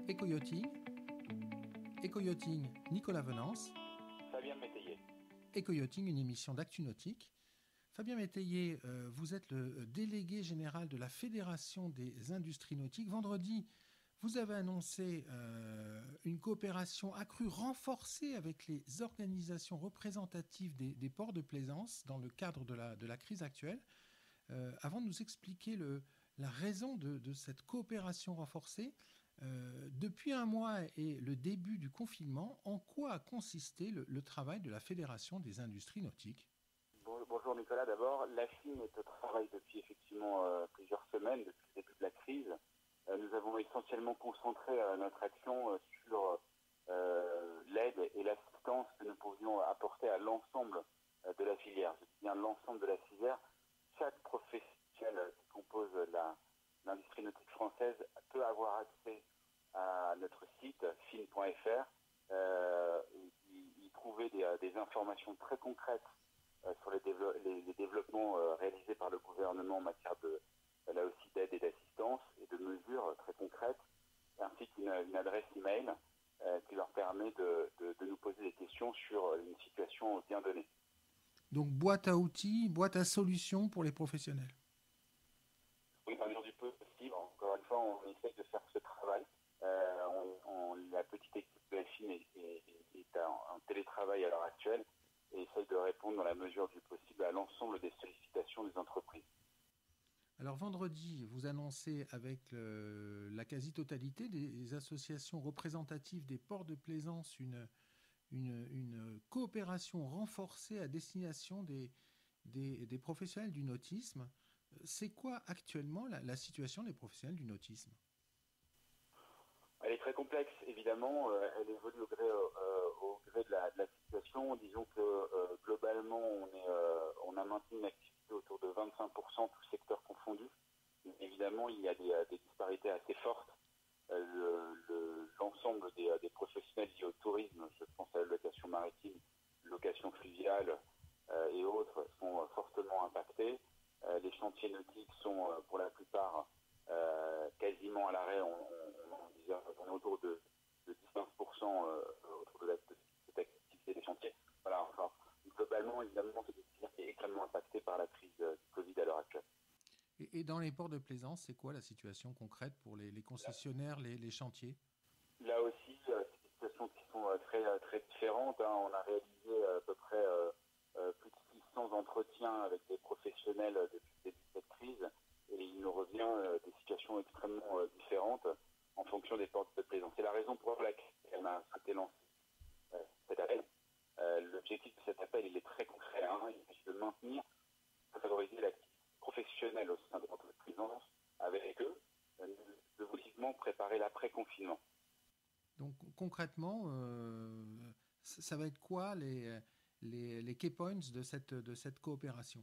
Éco-yachting, Éco-yachting, Nicolas Venance. Fabien Métayer. Éco-yachting, une émission d'actu nautique. Fabien Métayer, vous êtes le délégué général de la Fédération des industries nautiques. Vendredi, vous avez annoncé une coopération accrue, renforcée avec les organisations représentatives des ports de plaisance dans le cadre de la crise actuelle. Avant de nous expliquer la raison de cette coopération renforcée, depuis un mois et le début du confinement, en quoi a consisté le travail de la Fédération des industries nautiques ? Bonjour Nicolas, d'abord. La FIN est au travail depuis effectivement plusieurs semaines, depuis le début de la crise. Nous avons essentiellement concentré notre action sur l'aide et l'assistance que nous pouvions apporter à l'ensemble de la filière. Je dis bien l'ensemble de la filière. Chaque professionnel qui compose l'industrie nautique française peut avoir accès à notre site fin.fr y trouver des informations très concrètes sur les développements réalisés par le gouvernement en matière là aussi d'aide et d'assistance et de mesures très concrètes, ainsi qu'une adresse email qui leur permet de nous poser des questions sur une situation bien donnée. Donc boîte à outils, boîte à solutions pour les professionnels. Oui, à mesure du peu possible. Encore une fois, on essaie de faire ce travail. La petite équipe de la FIN est en télétravail à l'heure actuelle et essaye de répondre dans la mesure du possible à l'ensemble des sollicitations des entreprises. Alors vendredi, vous annoncez avec la quasi-totalité des associations représentatives des ports de plaisance une coopération renforcée à destination des professionnels du nautisme. C'est quoi actuellement la situation des professionnels du nautisme ? Elle est très complexe, évidemment. Elle évolue au gré de la situation. Disons que globalement, on a maintenu une activité autour de 25%, tous secteurs confondus. Mais évidemment, il y a des disparités assez fortes. L'ensemble des professionnels liés au tourisme, je pense à la location maritime, location fluviale et autres, sont fortement impactés. Les chantiers nautiques sont pour la plupart quasiment à l'arrêt. On est autour de 10-15% autour de cette activité des chantiers. Voilà, enfin, globalement, évidemment, c'est une filière qui est extrêmement impactée par la crise du Covid à l'heure actuelle. Et dans les ports de plaisance, c'est quoi la situation concrète pour les concessionnaires, les chantiers ? Là aussi, c'est des situations qui sont très différentes. On a réalisé à peu près plus de 600 entretiens avec des professionnels depuis le début de cette crise. Et il nous revient des situations extrêmement différentes en fonction des ports de plaisance. C'est la raison pour laquelle on a souhaité lancer cet appel. L'objectif de cet appel, il est très concret. Il s'agit de maintenir, de favoriser l'activité professionnelle au sein des ports de plaisance avec eux, de positivement préparer l'après-confinement. Donc concrètement, ça va être quoi les key points de cette coopération ?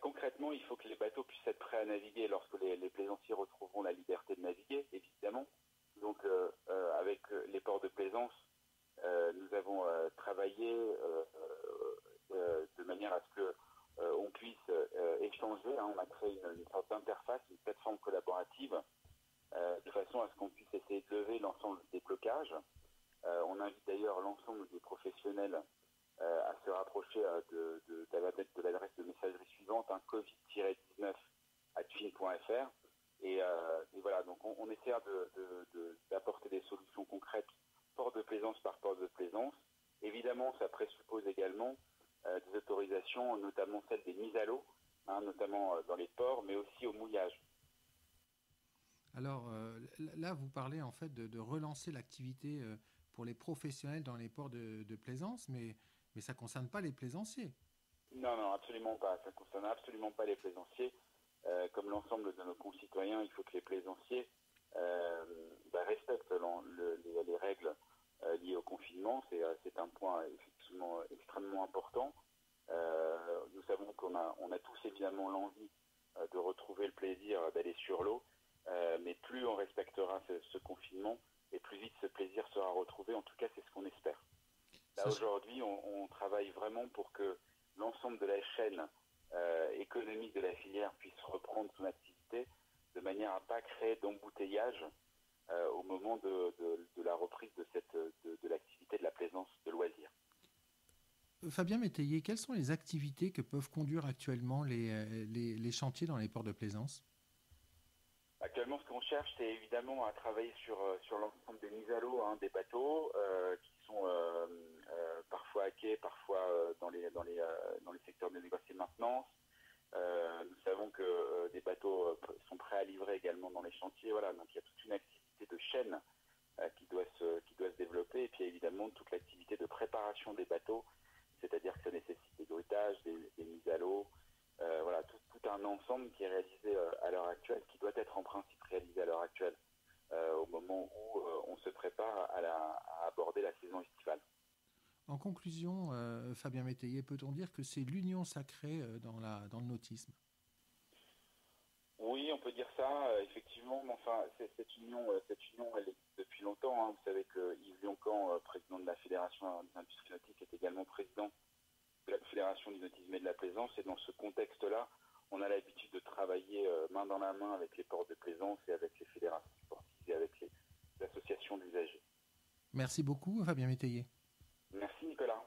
Concrètement, il faut que les bateaux puissent être prêts à naviguer lorsque les plaisanciers retrouveront la liberté de naviguer, évidemment. Donc, avec les ports de plaisance, nous avons travaillé de manière à ce que on puisse échanger. On a créé une sorte d'interface, une plateforme collaborative, de façon à ce qu'on puisse essayer de lever l'ensemble des blocages. On invite d'ailleurs l'ensemble des professionnels à se rapprocher de l'adresse de messagerie suivante, covid-19@fin.fr. Et voilà, donc on essaie d'apporter des solutions concrètes, port de plaisance par port de plaisance. Évidemment, ça présuppose également des autorisations, notamment celles des mises à l'eau, notamment dans les ports, mais aussi au mouillage. Alors là, vous parlez en fait de relancer l'activité pour les professionnels dans les ports de plaisance, mais ça ne concerne pas les plaisanciers. Non, absolument pas. Ça ne concerne absolument pas les plaisanciers. Comme l'ensemble de nos concitoyens, il faut que les plaisanciers respectent les règles liées au confinement. C'est un point effectivement extrêmement important. Nous savons qu'on a tous évidemment l'envie de retrouver le plaisir d'aller sur l'eau, mais plus on respectera ce confinement, et plus vite ce plaisir sera retrouvé. En tout cas, c'est ce qu'on espère. Là, aujourd'hui, on travaille vraiment pour que l'ensemble de la chaîne économique de la filière puisse reprendre son activité de manière à ne pas créer d'embouteillage au moment de la reprise de l'activité de la plaisance de loisirs. Fabien Métayer, quelles sont les activités que peuvent conduire actuellement les chantiers dans les ports de plaisance? Actuellement, ce qu'on cherche, c'est évidemment à travailler sur l'ensemble des mises à l'eau des bateaux qui sont parfois à quai, parfois dans les secteurs de négoce et maintenance. Nous savons que des bateaux sont prêts à livrer également dans les chantiers. Voilà, donc il y a toute une activité de chaîne qui doit se développer. Et puis évidemment, toute l'activité de préparation des bateaux, c'est-à-dire que ça nécessite des bruitages, des mises à l'eau. Voilà, tout un ensemble qui est réalisé à l'heure actuelle, qui doit être en principe réalisé à l'heure actuelle, au moment où on se prépare à aborder la saison estivale. En conclusion, Fabien Métayer, peut-on dire que c'est l'union sacrée dans le nautisme? Oui, on peut dire ça, effectivement, mais enfin, cette union, elle existe depuis longtemps. Vous savez que Yves Lioncan, président de la Fédération des industries nautiques, est également président de la Fédération du nautisme et de la plaisance. Et dans ce contexte-là, on a l'habitude de travailler main dans la main avec les ports de plaisance et avec les fédérations sportives et avec les associations d'usagers. Merci beaucoup, Fabien Métayer. Merci, Nicolas.